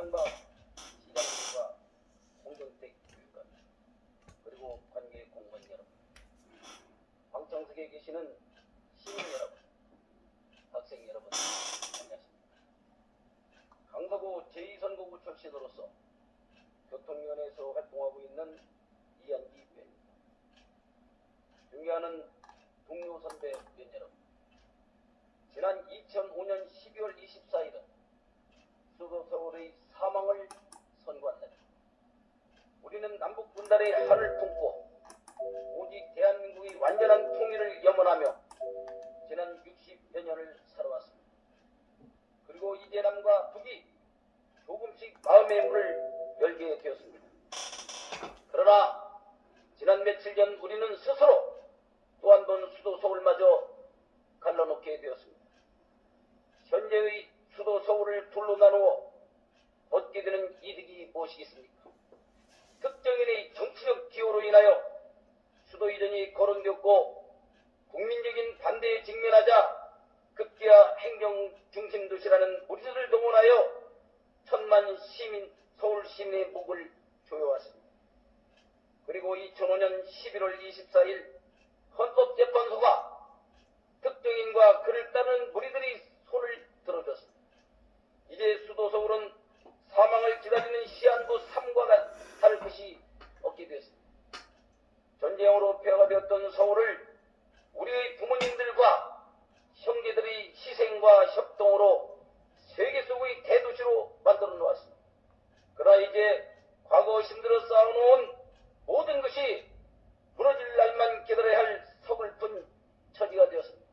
이명박 시장님과 홍준택 교육감 그리고 관계 공무원 여러분, 방청석에 계시는 시민 여러분, 학생 여러분, 안녕하십니까. 강서구 제2선거구 출신으로서 교통위원회에서 활동하고 있는 이한기 의원입니다. 존경하는 동료 선배 의원 여러분, 지난 2005년 12월 24일은 수도 서울의 사망을 선고한 날. 우리는 남북 분단의 한을 품고 오직 대한민국의 완전한 통일을 염원하며 지난 60여 년을 살아왔습니다. 그리고 이제 남과 북이 조금씩 마음의 문을 열게 되었습니다. 그러나 지난 며칠 전 우리는 스스로 또 한 번 수도 서울마저 갈라놓게 되었습니다. 현재의 수도 서울을 둘로 나누어 얻게 되는 이득이 무엇이겠습니까? 특정인의 정치적 기호로 인하여 수도 이전이 거론되었고 국민적인 반대에 직면하자 급기야 행정 중심 도시라는 무리들을 동원하여 천만 시민, 서울 시민의 목을 조여왔습니다. 그리고 2005년 11월 24일 헌법재판소가 특정인과 그를 따르는 무리들의 손을 들어줬습니다. 이제 수도 서울은 사망을 기다리는 시한부 3과 다를 것이 없게 되었습니다. 전쟁으로 폐허가 되었던 서울을 우리의 부모님들과 형제들의 희생과 협동으로 세계 속의 대도시로 만들어 놓았습니다. 그러나 이제 과거 힘들어 쌓아놓은 모든 것이 무너질 날만 기다려야 할 서글픈 처지가 되었습니다.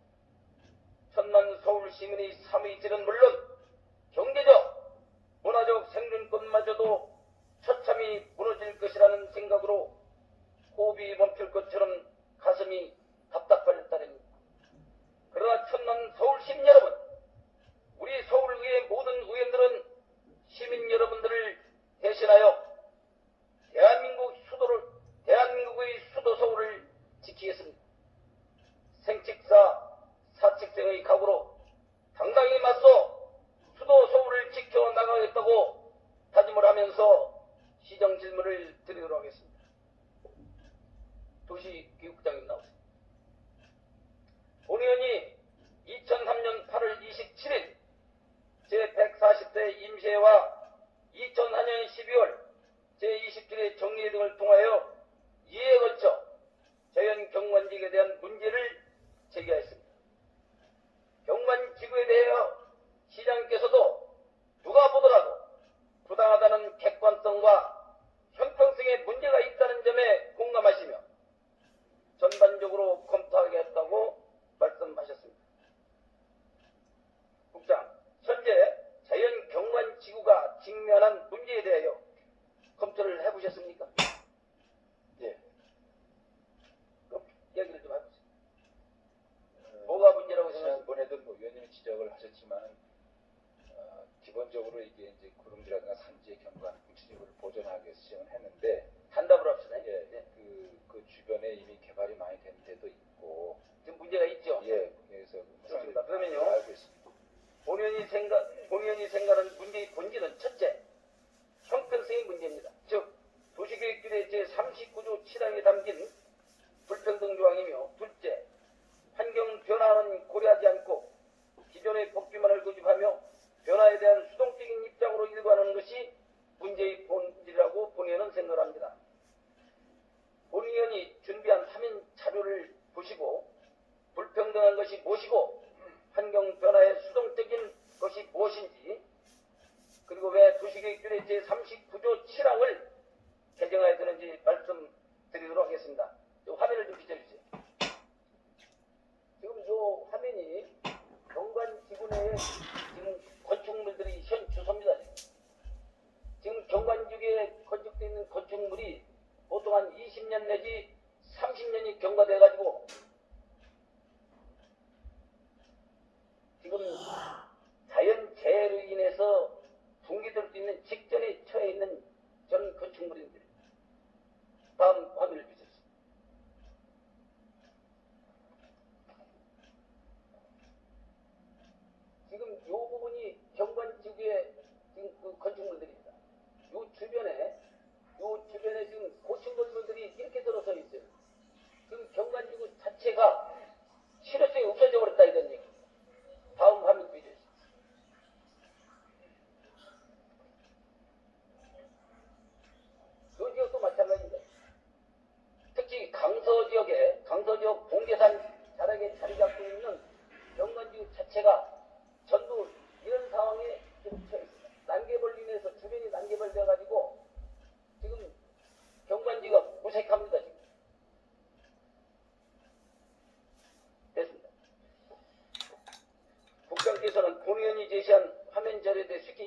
천만 서울 시민의 삶의 질은 물론 경제적, 문화적 생존권마저도 처참히 무너질 것이라는 생각으로 호흡이 멈출 것처럼 가슴이 답답할 따름입니다. 그러나 천만 서울 시민 여러분, 우리 서울의회 모든 의원들은 시민 여러분들을 대신하여 대한민국의 수도 서울을 지키겠습니다. 생칙사 사칙생의 각오로 당당히 맞서 수도 서울을 지켜나가겠다고 다짐을 하면서 시정 질문을 드리도록 하겠습니다. 도시교육부장님 나오세요. 본 의원이 2003년 8월 27일 제140대 임시회와 2004년 12월 제27회 정리회 등을 통하여 이에 걸쳐 자연 경관지구에 대한 문제를 제기하였습니다. 경관지구에 대하여 시장께서도 누가 보더라도 부당하다는 객관성과 형평성에 문제가 있다는 점에 공감하시며 전반적으로 검토하겠다고 말씀하셨습니다. 국장, 현재 자연 경관지구가 직면한 문제에 대하여 검토를 해보셨습니까? 예. 그럼 얘기를 좀 해보세요. 뭐가 문제라고 생각하세요? 지난번에도 뭐 위원님이 지적을 하셨지만 기본적으로 이게 이제 구름지라든가 산지의 경관, 구치지구를 보존하기 위해서 시행을 했는데 단답을 합시다. 예, 네. 그 주변에 이미 개발이 많이 된 데도 있고 지금 문제가 있죠? 예, 그래서 좋습니다. 그러면요. 알고 있습니다. 본 의원이 생각하는 문제의 본질은 첫째, 형평성의 문제입니다. 즉, 도시계획규례 제39조 7항에 담긴 불평등 조항이며, 둘째, 환경 변화는 고려하지 않고 기존의 법규만을 고집하며 변화에 대한 수동적인 입장으로 일관하는 것이 문제의 본질이라고 본 의원은 생각합니다. 본 의원이 준비한 화면 자료를 보시고 불평등한 것이 무엇이고 환경 변화의 수동적인 것이 무엇인지, 그리고 왜 도시계획규례 제39조 7항을 개정해야 되는지 말씀드리도록 하겠습니다. 이 화면을 좀 비춰주세요. 지금 이 화면이 경관지구 내에 지금 건축물들이 현 주소입니다. 지금 경관지구에 건축되어 있는 건축물이 보통 한 20년 내지 30년이 경과돼가지고 지금 자연재해로 인해서 붕괴될 수 있는 직전에 처해 있는 전 건축물인데, 다음 화면을 주세요. 지금 이 부분이 경관지구의 지금 그 건축물들입니다.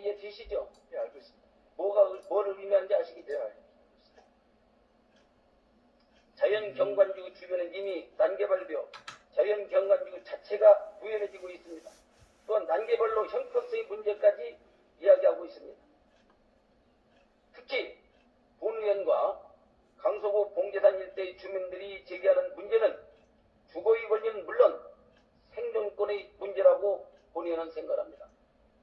이해되시죠? 예, 알고 있습니다. 뭐를 의미하는지 아시겠죠? 예, 알고 있습니다. 자연경관지구 주변은 이미 난개발되어 자연경관지구 자체가 부연해지고 있습니다. 또한 난개발로 형평성의 문제까지 이야기하고 있습니다. 특히 본 의원과 강서구 봉제산 일대의 주민들이 제기하는 문제는 주거의 권리는 물론 생존권의 문제라고 본 의원은 생각합니다.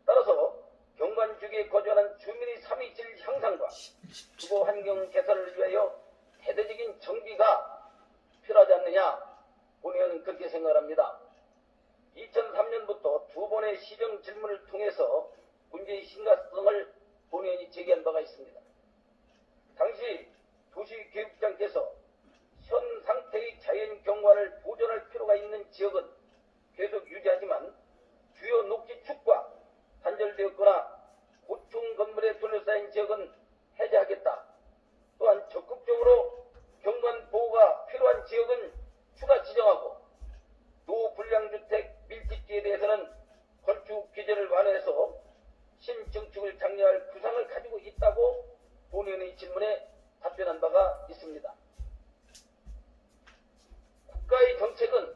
따라서 경관지구에 거주하는 주민의 삶의 질 향상과 주거 환경 개선을 위하여 대대적인 정비가 필요하지 않느냐, 본 의원은 그렇게 생각합니다. 2003년부터 두 번의 시정 질문을 통해서 문제의 심각성을 본 의원이 제기한 바가 있습니다. 당시 도시교육장께서 현 상태의 자연경관을 보존할 필요가 있는 지역은 계속 유지하지만 주요 녹지축과 단절되었거나 고층 건물에 둘러싸인 지역은 해제하겠다. 또한 적극적으로 경관 보호가 필요한 지역은 추가 지정하고 노불량주택 밀집지에 대해서는 건축 규제를 완화해서 신증축을 장려할 구상을 가지고 있다고 본 의원의 질문에 답변한 바가 있습니다. 국가의 정책은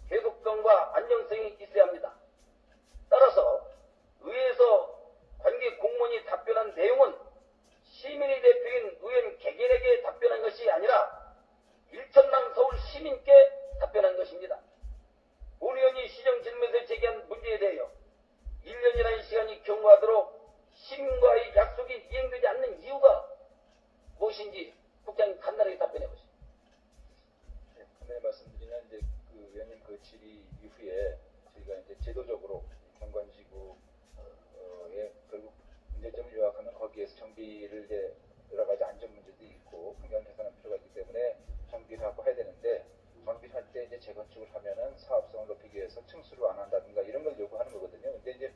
계속성과 안정성이 있어야 합니다. 따라서 의회에서 관계 공무원이 답변한 내용은 시민의 대표인 의원 개개인에게 답변한 것이 아니라 일천만 서울 시민께 답변한 것입니다. 본 의원이 시정 질문에서 제기한 문제에 대하여 1년이라는 시간이 경과하도록 시민과의 약속이 이행되지 않는 이유가 무엇인지 국장님 간단하게 답변해 보시죠. 네, 간단히 말씀드리면 이제 그 의원님 그 질의 이후에 저희가 이제 제도적으로 경관지구에 결국 문제점을 요약하면 거기에서 정비를 이제 여러 가지 안전 문제도 있고 환경 개선할 필요가 있기 때문에 정비를 하고 해야 되는데 정비를 할 때 이제 재건축을 하면은 사업성을 높이기 위해서 층수를 완화한다든가 이런 걸 요구하는 거거든요. 근데 이제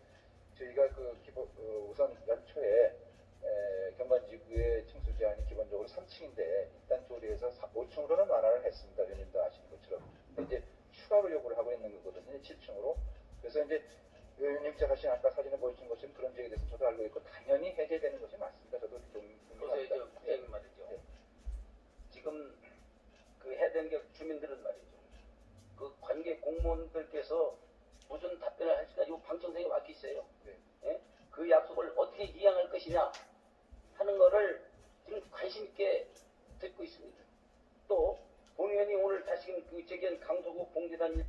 저희가 우선 연초에 경관지구의 층수 제한이 기본적으로 3층인데 일단 조리해서 5층으로는 완화를 했습니다. 의원님도 아시는 것처럼. 근데 이제 추가로 요구를 하고 있는 거거든요. 7층으로. 그래서 이제 의원님께서 하신 아까 사진에 보여준 것처럼 그런 지역에 대해서 저도 알고 있고 당연히 해제되는 것이 맞습니다. 저도 그래서 이제 국장님 말이죠. 네. 지금 그 해당 지역 주민들은 말이죠. 그 관계 공무원들께서 무슨 답변을 할 수가 이 방청석에 와 있어요. 네. 예? 그 약속을 어떻게 이행할 것이냐 하는 거를 지금 관심 있게 듣고 있습니다. 또 본 의원이 오늘 다시금 그 제기한 강서구 봉제단